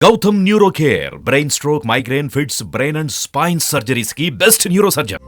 Gautam NeuroCare, brain stroke, migraine, fits, brain and spine surgeries की best neurosurgeon.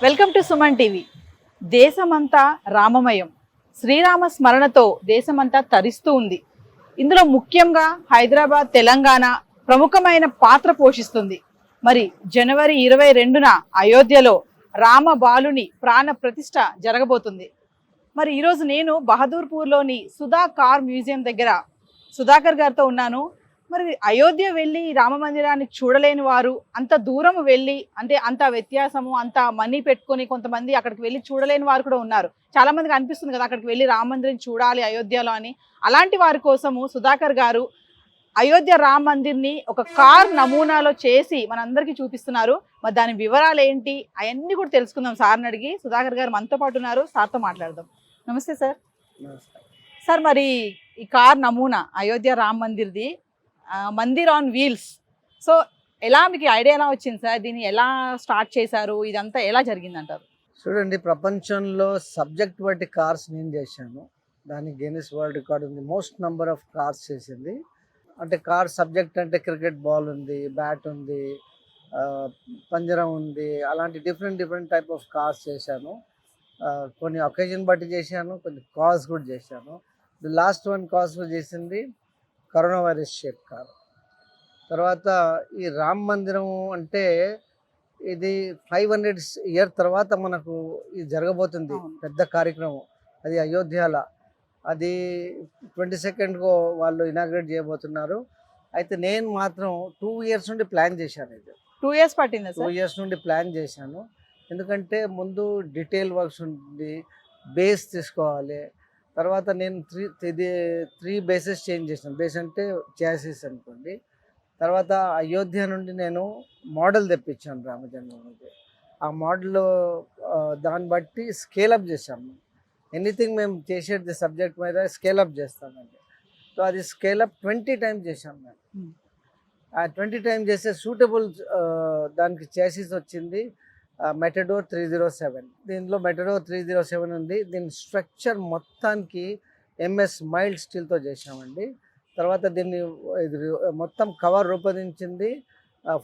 Welcome to Suman TV. దేశమంతా రామమయం, శ్రీరామ స్మరణతో దేశమంతా తరిస్తూ ఉంది. ఇందులో ముఖ్యంగా హైదరాబాద్, తెలంగాణ ప్రముఖమైన పాత్ర పోషిస్తుంది. మరి జనవరి 22న అయోధ్యలో రామ బాలుని ప్రాణ ప్రతిష్ఠ జరగబోతుంది. మరి ఈరోజు నేను బహదూర్పూర్లోని సుధా కార్ మ్యూజియం దగ్గర సుధాకర్ గారితో ఉన్నాను. మరి అయోధ్య వెళ్ళి రామ మందిరాన్ని చూడలేని వారు, అంత దూరం వెళ్ళి అంటే అంత వ్యత్యాసము, అంత మనీ పెట్టుకొని కొంతమంది అక్కడికి వెళ్ళి చూడలేని వారు కూడా ఉన్నారు. చాలా మందికి అనిపిస్తుంది కదా అక్కడికి వెళ్ళి రామ మందిరం చూడాలి అయోధ్యలో అని. అలాంటి వారి కోసము సుధాకర్ గారు అయోధ్య రామ మందిర్ని ఒక కార్ నమూనాలో చేసి మనందరికీ చూపిస్తున్నారు. మరి దాని వివరాలు ఏంటి అవన్నీ కూడా తెలుసుకుందాం సార్ని అడిగి. సుధాకర్ గారు మనతో పాటు ఉన్నారు, సార్తో మాట్లాడదాం. నమస్తే సార్. సార్, మరి ఈ కార్ నమూనా అయోధ్య రామ మందిర్ది, మందిర్ ఆన్ వీల్స్. సో ఎలా మీకు ఐడియా ఎలా వచ్చింది సార్? దీన్ని ఎలా స్టార్ట్ చేశారు? ఇదంతా ఎలా జరిగిందంటారు? చూడండి, ప్రపంచంలో సబ్జెక్ట్ బట్టి కార్స్ నేను చేశాను. దానికి గిన్నిస్ వరల్డ్ రికార్డ్ ఉంది, మోస్ట్ నంబర్ ఆఫ్ కార్స్ చేసింది. అంటే కార్ సబ్జెక్ట్ అంటే క్రికెట్ బాల్ ఉంది, బ్యాట్ ఉంది, పంజరం ఉంది, అలాంటి డిఫరెంట్ టైప్ ఆఫ్ కార్స్ చేశాను. కొన్ని ఒకేజన్ బట్టి చేశాను, కొన్ని కాజ్ కూడా చేశాను. లాస్ట్ వన్ కాజ్ చేసింది కరోనా వైరస్ షేప్ కార్. తర్వాత ఈ రామ మందిరం అంటే ఇది 500 ఇయర్ తర్వాత మనకు ఇది జరగబోతుంది, పెద్ద కార్యక్రమం. అది అయోధ్యలో, అది 22nd వాళ్ళు ఇనాగ్రేట్ చేయబోతున్నారు. అయితే నేను మాత్రం 2 years నుండి ప్లాన్ చేశాను. ఇది 2 years పట్టింది. 2 years నుండి ప్లాన్ చేశాను. ఎందుకంటే ముందు డీటెయిల్ వర్క్స్ ఉంది, బేస్ తీసుకోవాలి. తర్వాత నేను త్రీ బేసెస్ చేంజ్ చేశాను. బేస్ అంటే చాసిస్ అనుకోండి. తర్వాత అయోధ్య నుండి నేను మోడల్ తెప్పించాను రామజన్మభూమికి. ఆ మోడల్ దాన్ని బట్టి స్కేలప్ చేశాము. ఎనీథింగ్ మేము చేసేది సబ్జెక్ట్ మీద స్కేలప్ చేస్తామండి. సో అది స్కేలప్ 20 times చేశాం మేము. ఆ 20 times చేస్తే సూటబుల్ దానికి చాసిస్ వచ్చింది మెటడోర్ 307. దీనిలో మెటడోర్ 307 ఉంది. దీని స్ట్రక్చర్ మొత్తానికి ఎంఎస్ మైల్డ్ స్టీల్తో చేసామండి. తర్వాత దీన్ని మొత్తం కవర్ రూపొందించింది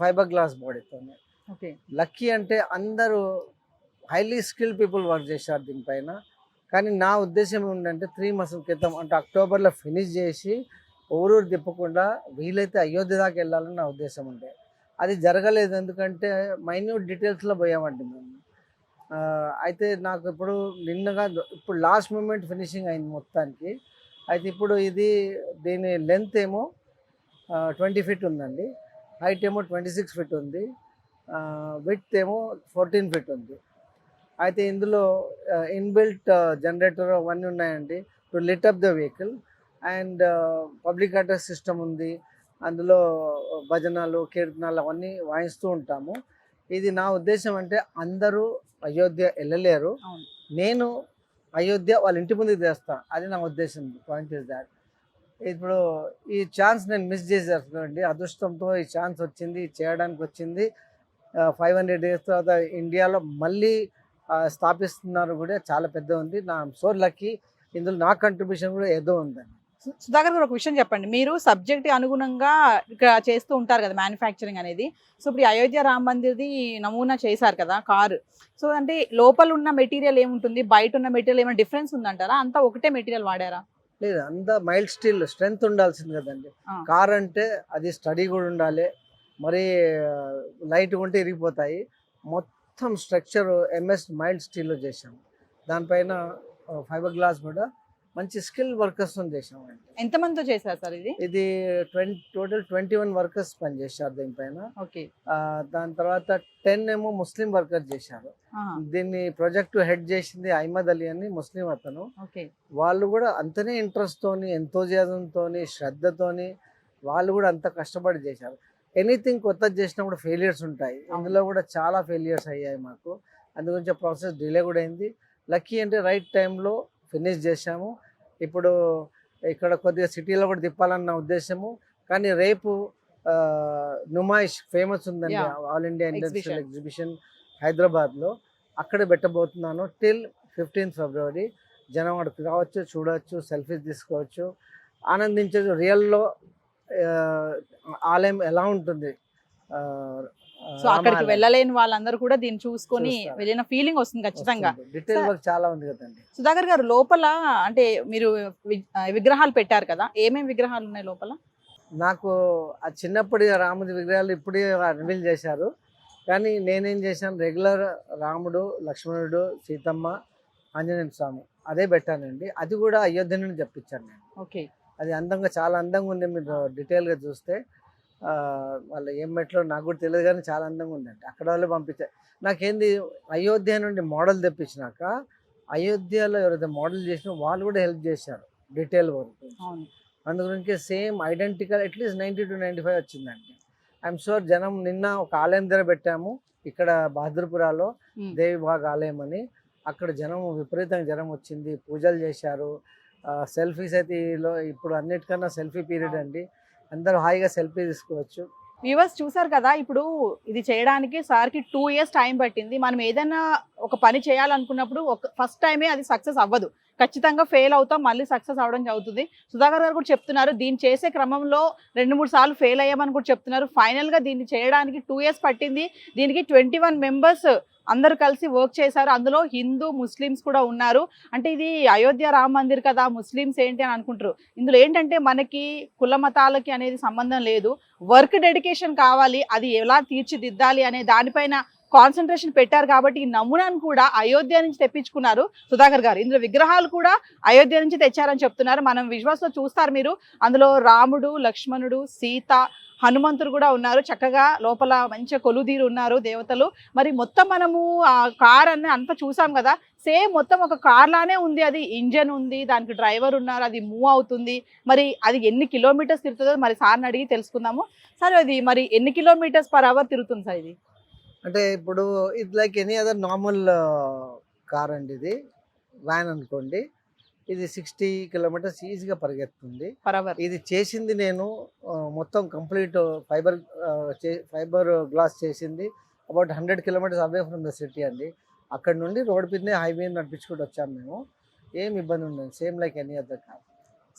ఫైబర్ గ్లాస్ బాడీతో. ఓకే, లక్కీ అంటే అందరూ హైలీ స్కిల్డ్ పీపుల్ వర్క్ చేశారు దీనిపైన. కానీ నా ఉద్దేశం ఏంటంటే 3 months క్రితం, అంటే అక్టోబర్లో ఫినిష్ చేసి ఊరూరు తిప్పకుండా వీలైతే అయోధ్య దాకా వెళ్ళాలని నా ఉద్దేశం ఉండే. అది జరగలేదు, ఎందుకంటే మైన్యూట్ డీటెయిల్స్లో పోయామండి మేము. అయితే నాకు ఇప్పుడు లాస్ట్ మూమెంట్ ఫినిషింగ్ అయింది మొత్తానికి. అయితే ఇప్పుడు దీని లెంత్ ఏమో 20 feet ఉందండి, హైట్ ఏమో 26 feet ఉంది, విడ్త్ ఏమో 14 feet ఉంది. అయితే ఇందులో ఇన్బిల్ట్ జనరేటర్ అవన్నీ ఉన్నాయండి to lit up the vehicle. And public address system ఉంది. అందులో భజనలు, కీర్తనాలు అవన్నీ వాయిస్తూ ఉంటాము. ఇది నా ఉద్దేశం అంటే అందరూ అయోధ్య వెళ్ళలేరు, నేను అయోధ్య వాళ్ళ ఇంటి ముందుకు తెస్తాను, అది నా ఉద్దేశం. Point is that. ఇప్పుడు ఈ ఛాన్స్ నేను మిస్ చేసేస్తున్నానండి. అదృష్టంతో ఈ ఛాన్స్ వచ్చింది, చేయడానికి వచ్చింది. 500 days తర్వాత ఇండియాలో మళ్ళీ స్థాపిస్తున్నారు కూడా, చాలా పెద్ద ఉంది. నా సో లక్కీ. ఇందులో నా కంట్రిబ్యూషన్ కూడా ఏదో ఉందండి. సుధాకర్ గారు, ఒక విషయం చెప్పండి. మీరు సబ్జెక్ట్ అనుగుణంగా ఇక్కడ చేస్తూ ఉంటారు కదా మ్యానుఫ్యాక్చరింగ్ అనేది. సో ఇప్పుడు అయోధ్య రామ మందిర్ది నమూనా చేశారు కదా కారు. సో అంటే లోపల ఉన్న మెటీరియల్ ఏముంటుంది, బయట ఉన్న మెటీరియల్ ఏమైనా డిఫరెన్స్ ఉందంటారా? అంతా ఒకటే మెటీరియల్ వాడారా? లేదు, అంతా మైల్డ్ స్టీల్ స్ట్రెంగ్త్ ఉండాల్సింది కదండి. కార్ అంటే అది స్టడీ కూడా ఉండాలి, మరీ లైట్గా ఉంటే ఇరిగిపోతాయి. మొత్తం స్ట్రక్చర్ ఎంఎస్ మైల్డ్ స్టీల్లో చేశాము. దానిపైన ఫైబర్ గ్లాస్ కూడా మంచి స్కిల్ వర్కర్స్ చేసామండి. ఎంతమందితో చేశారు సార్ ఇది? ఇది టోటల్ 21 వర్కర్స్ పనిచేశారు దీనిపైన. ఓకే. దాని తర్వాత 10 ఏమో ముస్లిం వర్కర్ చేశారు. దీన్ని ప్రాజెక్ట్ హెడ్ చేసింది అహ్మద్ అలీ అని ముస్లిం అతను. ఓకే. వాళ్ళు కూడా అంతనే ఇంట్రెస్ట్ తోని, ఎంతోజియాజం తోని, శ్రద్ధతోని వాళ్ళు కూడా అంత కష్టపడి చేశారు. ఎనీథింగ్ కొత్తది చేసినప్పుడు ఫెయిలియర్స్ ఉంటాయి. ఇందులో కూడా చాలా ఫెయిలియర్స్ అయ్యాయి మాకు. అందుగురించి ప్రాసెస్ డిలే కూడా అయింది. లక్కీ అంటే రైట్ టైంలో ఫినిష్ చేశాము. ఇప్పుడు ఇక్కడ కొద్దిగా సిటీలో కూడా తిప్పాలన్న ఉద్దేశము. కానీ రేపు నుమాయిష్ ఫేమస్ ఉందండి, ఆల్ ఇండియా ఇండస్ట్రియల్ ఎగ్జిబిషన్ హైదరాబాద్లో. అక్కడ పెట్టబోతున్నాను టిల్ 15th February. జనం అక్కడికి రావచ్చు, చూడవచ్చు, సెల్ఫీస్ తీసుకోవచ్చు, ఆనందించవచ్చు. రియల్లో ఆలయం ఎలా ఉంటుంది, సో అక్కడికి వెళ్ళలేని వాళ్ళందరూ కూడా దీన్ని చూసుకొని వెళ్ళిన ఫీలింగ్ వస్తుంది ఖచ్చితంగా. డీటెయిల్ వర్క్ చాలా ఉంది కదండి. సుధాకర్ గారు, లోపల అంటే మీరు విగ్రహాలు పెట్టారు కదా, ఏమేమి విగ్రహాలు ఉన్నాయి లోపల? నాకు ఆ చిన్నప్పటి రాముడి విగ్రహాలు ఇప్పుడే రివీల్ చేశారు. కానీ నేనేం చేశాను, రెగ్యులర్ రాముడు, లక్ష్మణుడు, సీతమ్మ, ఆంజనేయ స్వామి అదే పెట్టానండి. అది కూడా అయోధ్య నుండి తెప్పించాను నేను. ఓకే. అది అందంగా, చాలా అందంగా ఉంది. మీరు డీటెయిల్గా చూస్తే వాళ్ళు ఏం మెట్లో నాకు కూడా తెలియదు, కానీ చాలా అందంగా ఉందండి. అక్కడ వాళ్ళు పంపించారు. నాకేంది, అయోధ్య నుండి మోడల్ తెప్పించినాక అయోధ్యలో ఎవరైతే మోడల్ చేసినా వాళ్ళు కూడా హెల్ప్ చేశారు డీటెయిల్ వర్క్. అందు గురించి సేమ్ ఐడెంటికల్ అట్లీస్ట్ 90 to 95 వచ్చిందండి. ఐఎమ్ షూర్ జనం నిన్న ఒక ఆలయం దగ్గర పెట్టాము ఇక్కడ బహదూర్పురాలో, దేవిబాగ్ ఆలయం అని. అక్కడ జనం విపరీతంగా జనం వచ్చింది, పూజలు చేశారు. సెల్ఫీస్ అయితే ఇప్పుడు అన్నిటికన్నా సెల్ఫీ పీరియడ్ అండి. అందరూ హాయిగా సెల్ఫీ తీసుకోవచ్చు. వ్యూవర్స్ చూసారు కదా, ఇప్పుడు ఇది చేయడానికి సార్కి 2 years టైం పట్టింది. మనం ఏదైనా ఒక పని చేయాలనుకున్నప్పుడు ఫస్ట్ టైమే అది సక్సెస్ అవ్వదు, ఖచ్చితంగా ఫెయిల్ అవుతాం, మళ్ళీ సక్సెస్ అవడం జరుగుతుంది. సుధాకర్ గారు కూడా చెప్తున్నారు, దీన్ని చేసే క్రమంలో 2-3 సార్లు ఫెయిల్ అయ్యామని కూడా చెప్తున్నారు. ఫైనల్గా దీన్ని చేయడానికి 2 years పట్టింది. దీనికి 21 members అందరూ కలిసి వర్క్ చేశారు. అందులో హిందూ, ముస్లిమ్స్ కూడా ఉన్నారు. అంటే ఇది అయోధ్య రామ మందిర్ కదా, ముస్లిమ్స్ ఏంటి అని అనుకుంటారు. ఇందులో ఏంటంటే మనకి కుల మతాలకి అనేది సంబంధం లేదు, వర్క్ డెడికేషన్ కావాలి, అది ఎలా తీర్చిదిద్దాలి అనే దానిపైన కాన్సన్ట్రేషన్ పెట్టారు. కాబట్టి ఈ నమూనాను కూడా అయోధ్య నుంచి తెప్పించుకున్నారు సుధాకర్ గారు. ఇందులో విగ్రహాలు కూడా అయోధ్య నుంచి తెచ్చారని చెప్తున్నారు. మనం విజువల్స్ లో చూస్తారు మీరు, అందులో రాముడు, లక్ష్మణుడు, సీత, హనుమంతుడు కూడా ఉన్నారు. చక్కగా లోపల మంచిగా కొలుదీరు ఉన్నారు దేవతలు. మరి మొత్తం మనము ఆ కార్ అన్నీ అంతా చూసాం కదా, సేమ్ మొత్తం ఒక కార్ లానే ఉంది. అది ఇంజన్ ఉంది, దానికి డ్రైవర్ ఉన్నారు, అది మూవ్ అవుతుంది. మరి అది ఎన్ని కిలోమీటర్స్ తిరుగుతుందో మరి సార్ని అడిగి తెలుసుకుందాము. సార్, అది మరి ఎన్ని kilometers per hour తిరుగుతుంది సార్ ఇది? అంటే ఇప్పుడు ఇది like any other normal car అండి. ఇది వ్యాన్ అనుకోండి. ఇది 60 kilometers ఈజీగా పరిగెత్తుంది per hour. ఇది చేసింది నేను మొత్తం కంప్లీట్ ఫైబర్ గ్లాస్ చేసింది. About 100 kilometers away from the city అండి. అక్కడ నుండి రోడ్ మీదనే హైవే నడిపించుకుంటూ వచ్చాము మేము. ఏం ఇబ్బంది ఉండదు, same like any other car.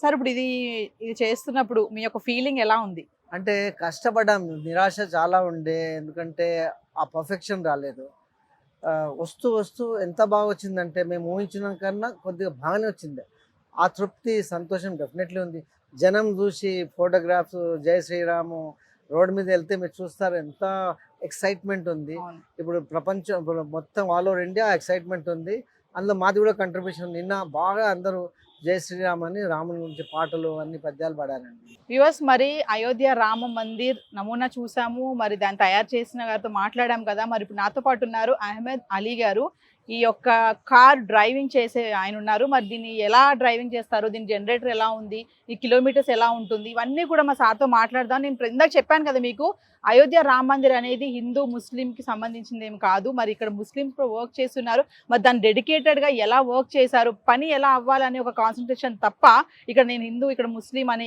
Sir, ఇప్పుడు ఇది చేస్తున్నప్పుడు మీ యొక్క ఫీలింగ్ ఎలా ఉంది? అంటే కష్టపడ్డాం, నిరాశ చాలా ఉండే, ఎందుకంటే ఆ పర్ఫెక్షన్ రాలేదు. వస్తూ వస్తూ ఎంత బాగా వచ్చిందంటే మేము ఊహించిన కన్నా కొద్దిగా బాగానే వచ్చింది. ఆ తృప్తి, సంతోషం డెఫినెట్లీ ఉంది. జనం చూసి ఫోటోగ్రాఫ్స్, జై శ్రీరాము రోడ్ మీద వెళ్తే మీరు చూస్తారు ఎంత ఎక్సైట్మెంట్ ఉంది. ఇప్పుడు ప్రపంచం మొత్తం ఆల్ ఓవర్ ఇండియా ఎక్సైట్మెంట్ ఉంది. అందులో మాది కూడా కంట్రిబ్యూషన్. నిన్న బాగా అందరూ జై శ్రీరామ్ అని రాముని గురించి పాటలు అన్ని పద్యాలు పాడారండి. వ్యూవర్స్, మరి అయోధ్య రామ మందిర్ నమూనా చూసాము, మరి దాన్ని తయారు చేసిన గారితో మాట్లాడాం కదా. మరి ఇప్పుడు నాతో పాటు ఉన్నారు అహ్మద్ అలీ గారు. ఈ యొక్క కార్ డ్రైవింగ్ చేసే ఆయన ఉన్నారు. మరి దీన్ని ఎలా డ్రైవింగ్ చేస్తారు, దీని జనరేటర్ ఎలా ఉంది, ఈ కిలోమీటర్స్ ఎలా ఉంటుంది, ఇవన్నీ కూడా మా సార్తో మాట్లాడదాం. నేను ఇందాక చెప్పాను కదా మీకు, అయోధ్య రామ మందిర్ అనేది హిందూ ముస్లింకి సంబంధించింది ఏం కాదు. మరి ఇక్కడ ముస్లిమ్స్ కూడా వర్క్ చేస్తున్నారు. మరి దాన్ని డెడికేటెడ్గా ఎలా వర్క్ చేశారు, పని ఎలా అవ్వాలనే ఒక కాన్సన్ట్రేషన్ తప్ప ఇక్కడ నేను హిందూ, ఇక్కడ ముస్లిం అని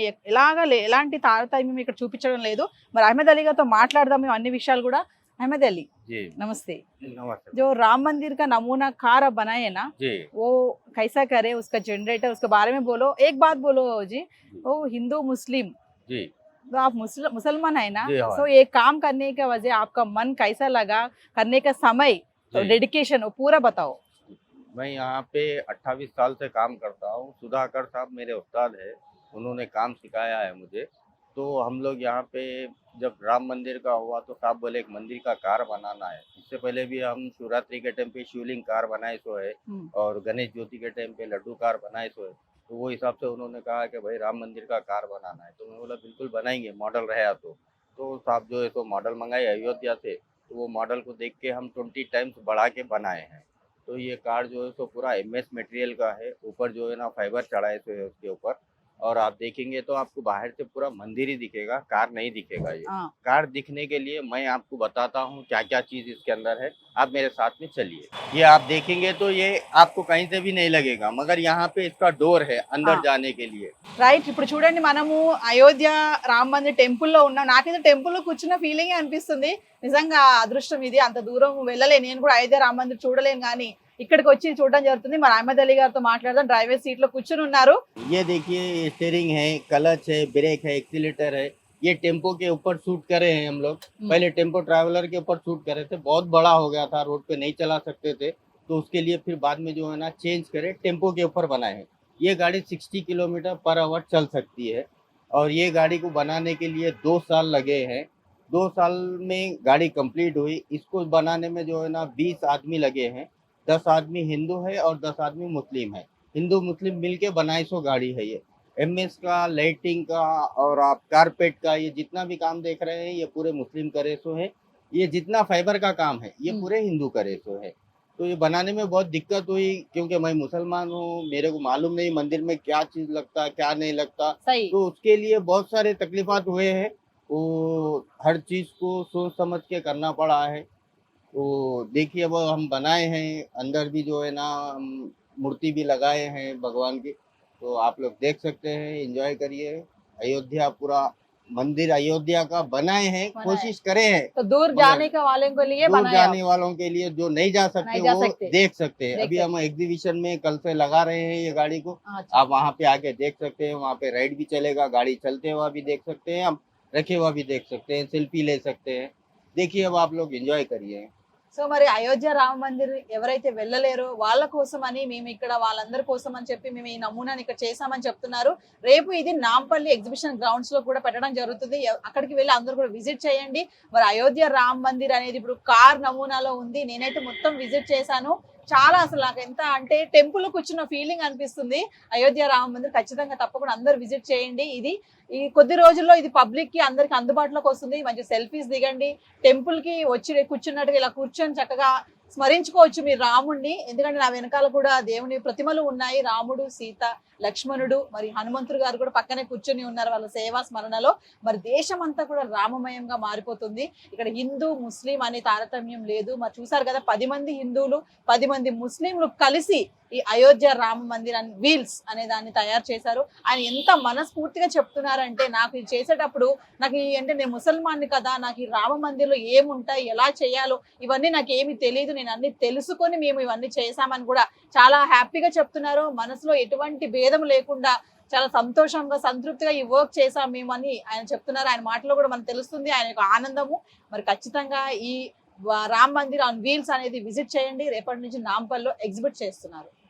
ఎలాంటి తారతమ్యం ఇక్కడ చూపించడం లేదు. మరి అహ్మద్ అలీ గారితో మాట్లాడదాం మేము అన్ని విషయాలు కూడా. अहमद अली जी नमस्ते। नमस्ते। जो राम मंदिर का नमूना कार बनाए ना जी, वो कैसा करे, उसका जनरेटर, उसके बारे में बोलो। एक बात बोलो जी, वो हिंदू मुस्लिम जी तो आप मुसलमान है ना, जी हाँ। तो ये काम करने का वजह आपका मन कैसा लगा, करने का समय, तो जी। डेडिकेशन वो पूरा बताओ। मैं यहाँ पे 28 साल से काम करता हूँ। सुधाकर साहब मेरे उस्ताद है, उन्होंने काम सिखाया है मुझे। तो हम लोग यहाँ पे जब राम मंदिर का हुआ तो साहब बोले एक मंदिर का कार बनाना है। इससे पहले भी हम शिवरात्रि के टाइम पे शिवलिंग कार बनाए सो है और गणेश ज्योति के टाइम पे लड्डू कार बनाए सो है। तो वो हिसाब से उन्होंने कहा कि भाई राम मंदिर का कार बनाना है, तो मैं बोला बिल्कुल बनाएंगे, मॉडल रहा तो साहब जो है तो मॉडल मंगाए अयोध्या से। तो वो मॉडल को देख के हम 20 टाइम्स बढ़ा के बनाए हैं। तो ये कार जो है तो पूरा एमएस मटेरियल का है, ऊपर जो है ना फाइबर चढ़ाए हुए है उसके ऊपर। और आप देखेंगे तो आपको बाहर से पूरा मंदिर ही दिखेगा, कार नहीं दिखेगा। ये हाँ। कार दिखने के लिए मैं आपको बताता हूँ क्या क्या चीज़ इसके अंदर है। आप मेरे साथ में चलिए। ये आप देखेंगे तो ये आपको कहीं से भी नहीं लगेगा, मगर यहाँ पे इसका डोर है अंदर हाँ। जाने के लिए। రైట్, ఇప్పుడు చూడండి మనము అయోధ్య రామ మందిర్ టెంపుల్లో ఉన్నాం. నాకైతే టెంపుల్లో కూర్చున్న ఫీలింగే అనిపిస్తుంది. నిజంగా అదృష్టం ఇది. అంత దూరం వెళ్ళలేను, నేను కూడా అయోధ్య రామ మందిర్ చూడలేను, కానీ ఇక్కడికి వచ్చి చూడడం జరుగుతుంది. మన అహ్మద్ అలీ గారితో మాట్లాడదాం. డ్రైవర్ సీట్ లో కూర్చుని ఉన్నారు. ये देखिए स्टीयरिंग है, क्लच है, ब्रेक है, एक्सीलेटर है। ये टेम्पो के ऊपर शूट करे हैं हम लोग। पहले टेम्पो ट्रैवलर के ऊपर शूट करे थे, बहुत बड़ा हो गया था, रोड पे नहीं चला सकते थे, तो उसके लिए फिर बाद में जो है ना चेंज करे, टेम्पो के ऊपर बनाए हैं। ये गाड़ी 60 किलोमीटर पर आवर चल सकती है। और ये गाड़ी को बनाने के लिए 2 साल लगे हैं। 2 साल में गाड़ी कंप्लीट हुई। इसको बनाने में जो है ना 20 आदमी लगे हैं। 10 आदमी हिंदू है और 10 आदमी मुस्लिम है। हिंदू मुस्लिम मिलके बनाई सो गाड़ी है ये। एमएस का, लाइटिंग का और आप कारपेट का, ये जितना भी काम देख रहे हैं ये पूरे मुस्लिम करे सो है। ये जितना फाइबर का काम है ये पूरे हिंदू करे सो है। तो ये बनाने में बहुत दिक्कत हुई, क्योंकि मैं मुसलमान हूँ, मेरे को मालूम नहीं मंदिर में क्या चीज़ लगता क्या नहीं लगता। సై तो उसके लिए बहुत सारे तकलीफात हुए हैं। वो हर चीज़ को सोच समझ के करना पड़ा है। तो देखिए अब हम बनाए हैं, अंदर भी जो है ना हम मूर्ति भी लगाए हैं भगवान की। तो आप लोग देख सकते हैं, एंजॉय करिए। अयोध्या पूरा मंदिर अयोध्या का बनाए हैं, बनाए। कोशिश करे हैं। तो दूर मगर जाने का वाले के लिए दूर बनाया जाने वालों के लिए जो नहीं जा सकते नहीं जा वो सकते। देख सकते हैं। देख अभी सकते। हम एग्जीबिशन में कल से लगा रहे हैं ये गाड़ी को। अच्छा। आप वहाँ पे आके देख सकते हैं, वहाँ पे राइड भी चलेगा, गाड़ी चलते हुआ भी देख सकते हैं, हम रखे हुआ भी देख सकते हैं, सेल्फी ले सकते हैं। देखिए अब आप लोग एंजॉय करिए। సో మరి అయోధ్య రామ మందిర్ ఎవరైతే వెళ్ళలేరో వాళ్ళ కోసం అని మేము ఇక్కడ వాళ్ళందరి కోసం అని చెప్పి మేము ఈ నమూనాని ఇక్కడ చేసామని చెప్తున్నారు. రేపు ఇది నాంపల్లి ఎగ్జిబిషన్ గ్రౌండ్స్ లో కూడా పెట్టడం జరుగుతుంది. అక్కడికి వెళ్ళి అందరూ కూడా విజిట్ చేయండి. మరి అయోధ్య రామ మందిర్ అనేది ఇప్పుడు కార్ నమూనాలో ఉంది. నేనైతే మొత్తం విజిట్ చేశాను. చాలా అసలు నాకు ఎంత అంటే టెంపుల్ కూర్చున్న ఫీలింగ్ అనిపిస్తుంది. అయోధ్య రామ మందిర్ ఖచ్చితంగా తప్పకుండా అందరూ విజిట్ చేయండి. ఇది ఈ కొద్ది రోజుల్లో ఇది పబ్లిక్ కి అందరికి అందుబాటులోకి వస్తుంది. మంచి సెల్ఫీస్ దిగండి. టెంపుల్ కి వచ్చి కూర్చున్నట్టుగా ఇలా కూర్చొని చక్కగా స్మరించుకోవచ్చు మీరు రాముడిని. ఎందుకంటే నా వెనకాల కూడా దేవుని ప్రతిమలు ఉన్నాయి. రాముడు, సీత, లక్ష్మణుడు, మరి హనుమంతుడు గారు కూడా పక్కనే కూర్చొని ఉన్నారు వాళ్ళ సేవా స్మరణలో. మరి దేశం అంతా కూడా రామమయంగా మారిపోతుంది. ఇక్కడ హిందూ ముస్లిం అనే తారతమ్యం లేదు. మరి చూసారు కదా 10 మంది హిందువులు 10 మంది ముస్లింలు కలిసి ఈ అయోధ్య రామ మందిర్ అండ్ వీల్స్ అనే దాన్ని తయారు చేశారు. ఆయన ఎంత మనస్ఫూర్తిగా చెప్తున్నారంటే నాకు ఇది చేసేటప్పుడు నాకు అంటే నేను ముసల్మాన్ని కదా, నాకు ఈ రామ మందిర్లో ఏముంటాయి, ఎలా చేయాలో ఇవన్నీ నాకు ఏమి తెలియదు, నేను అన్ని తెలుసుకొని మేము ఇవన్నీ చేశామని కూడా చాలా హ్యాపీగా చెప్తున్నారు. మనసులో ఎటువంటి భేదం లేకుండా చాలా సంతోషంగా సంతృప్తిగా ఈ వర్క్ చేశాం మేము అని ఆయన చెప్తున్నారు. ఆయన మాటలో కూడా మనకు తెలుస్తుంది ఆయన యొక్క ఆనందము. మరి ఖచ్చితంగా ఈ రామ్ మందిర్ ఆన్ వీల్స్ అనేది విజిట్ చేయండి. రేపటి నుంచి నాంపల్లో ఎగ్జిబిట్ చేస్తున్నారు.